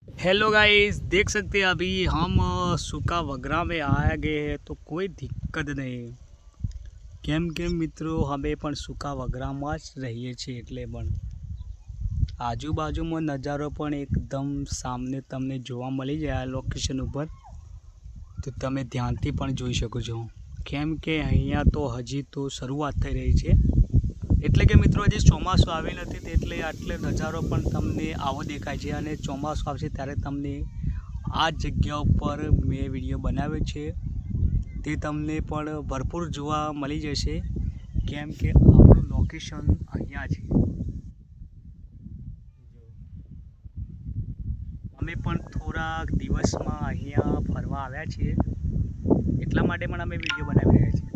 hello guys, देख सकते हैं अभी हम सुका वगरा में आ गए हैं तो कोई दिक्कत नहीं केम के मित्रों हमें पण सुका वगराમાં જ રહીએ છીએ એટલે પણ આજુબાજુમાં નજારો પણ એકદમ સામને તમને જોવા મળી જાય આ લોકેશન ઉપર તો તમે ધ્યાનથી પણ જોઈ શકો છો કેમ કે અહીંયા તો હજી તો શરૂઆત થઈ રહી છે એટલે કે મિત્રો હજી ચોમાસું આવી નથી એટલે આટલે નજારો પણ તમને આવો દેખાય છે અને ચોમાસું આવશે ત્યારે તમને આ જગ્યા ઉપર મેં વિડીયો બનાવ્યો છે તે તમને પણ ભરપૂર જોવા મળી જશે કેમ કે આપણું લોકેશન અહીંયા છે અમે પણ થોડાક દિવસમાં અહીંયા ફરવા આવ્યા છીએ એટલા માટે પણ અમે વિડીયો બનાવી રહ્યા છીએ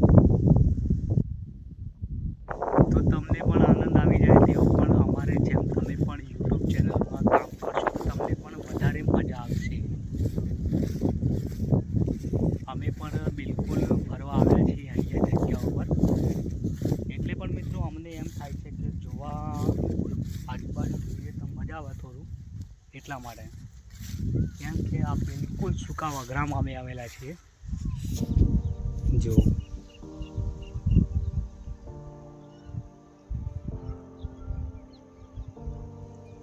તો તમને પણ આનંદ આવી જાય તેવો પણ અમારે જેમ તમે પણ યુટ્યુબ ચેનલમાં કામ કરશો તો તમને પણ વધારે મજા આવશે અમે પણ બિલકુલ ફરવા આવ્યા છીએ અહીંયા જગ્યા ઉપર એટલે પણ મિત્રો અમને એમ થાય છે કે જોવા આજુબાજુ જોઈએ તો મજા આવે થોડું એટલા માટે કેમ કે આ બિલકુલ સૂકા વગરામાં અમે આવેલા છીએ જો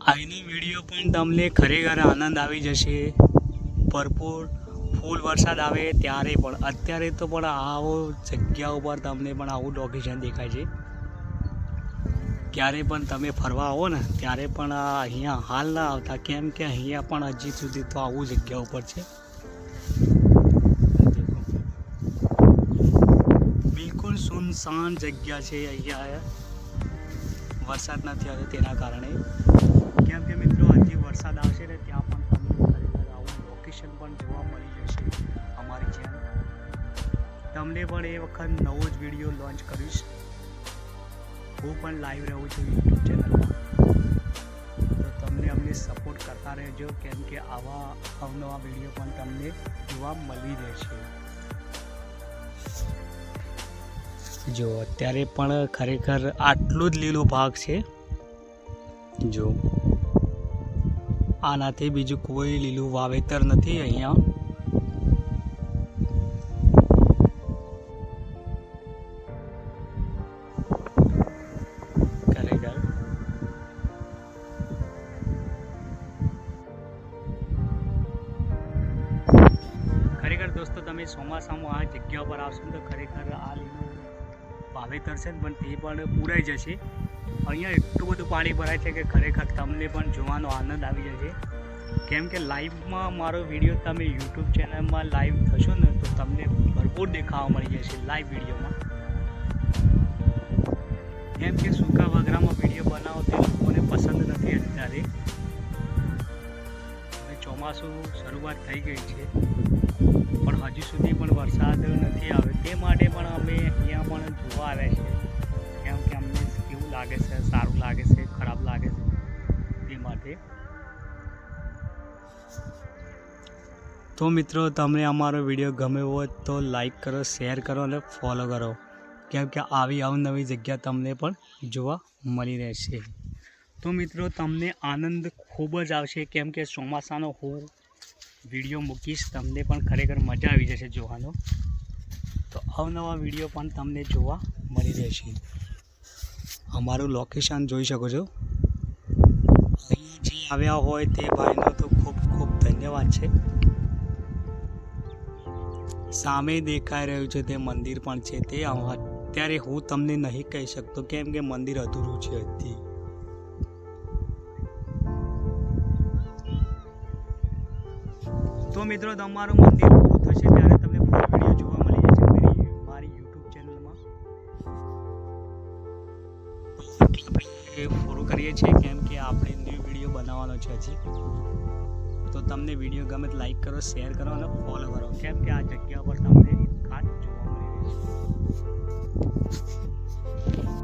અહીંની વિડીયો પણ તમને ખરેખર આનંદ આવી જશે ભરપૂર ફૂલ વરસાદ આવે ત્યારે પણ અત્યારે તો પણ આવો જગ્યા ઉપર તમને પણ આવું લોકેશન દેખાય છે ક્યારે પણ તમે ફરવા આવો ને ત્યારે પણ અહીંયા હાલ ના આવતા કેમ કે અહીંયા પણ હજી સુધી તો આવું જગ્યા ઉપર છે બિલકુલ સુનસાન જગ્યા છે અહીંયા વરસાદ નથી આવતો તેના કારણે કેમ કે મિત્રો હજી વરસાદ આવશે ને ત્યાં પણ તમને ખરેખર આવું લોકેશન પણ જોવા મળી જશે અમારી જેમ તમને પણ એ વખત નવો જ વિડીયો લોન્ચ કરીશ હું પણ લાઈવ રહું છું યુટ્યુબ ચેનલમાં તો તમને અમને સપોર્ટ કરતા રહેજો કેમ કે આવા અવનવા વિડીયો પણ તમને જોવા મળી રહેશે જો અત્યારે પણ ખરેખર આટલું જ લીલો ભાગ છે જો આનાથી બીજું કોઈ લીલું વાવેતર નથી અહીંયા ખરેખર દોસ્તો તમે ચોમાસામાં આ જગ્યા પર આવશો તો ખરેખર આ લીલું વાવેતર છે પણ તે પણ પૂરાઈ જશે અહીંયા એટલું બધું પાણી ભરાય છે કે ખરેખર તમને પણ જોવાનો આનંદ આવી જશે કેમ કે લાઈવમાં મારો વિડીયો તમે યુટ્યુબ ચેનલમાં લાઈવ થશો ને તો તમને ભરપૂર દેખાવા મળી જશે લાઈવ વિડીયોમાં કેમ કે સૂકા વગરામાં વિડીયો બનાવો તે લોકોને પસંદ નથી અત્યારે ચોમાસું શરૂઆત થઈ ગઈ છે પણ હજી સુધી પણ વરસાદ નથી આવ્યો તે માટે પણ અમે અહીંયા પણ જોવા આવ્યા છીએ કેમ કે અમને કેવું લાગે છે સારું લાગે છે ખરાબ લાગે છે તે માટે તો મિત્રો તમને અમારો વિડીયો ગમ્યો હોય તો લાઈક કરો શેર કરો અને ફોલો કરો કેમ કે આવી અવનવી જગ્યા તમને પણ જોવા મળી રહેશે તો મિત્રો તમને આનંદ ખૂબ જ આવશે કેમ કે ચોમાસાનો હું વિડીયો મૂકીશ તમને પણ ખરેખર મજા આવી જશે જોવાનો તો અવનવા વિડીયો પણ તમને જોવા મળી રહેશે અમારું લોકેશન જોઈ શકો છો અહીં જે આવ્યા હોય તે ભાઈનો તો ખૂબ ખૂબ ધન્યવાદ છે સામે દેખાઈ રહ્યું છે તે મંદિર પણ છે તે અત્યારે હું તમને નહીં કહી શકતો કેમ કે મંદિર અધૂરું છે હજી તો મિત્રો તમારું મંદિર પૂરું થશે ત્યારે તમને ફૂલ વિડીયો જોવા મળી જશે મારી યુટ્યુબ ચેનલમાં પૂરું કરીએ છીએ કેમ કે આપણે ન્યૂ વિડીયો બનાવવાનો છે હજી તો તમને વિડીયો ગમે તો લાઈક કરો શેર કરો અને ફોલો કરો કેમ કે આ જગ્યા પર તમને ખાસ જોવા મળી રહેશે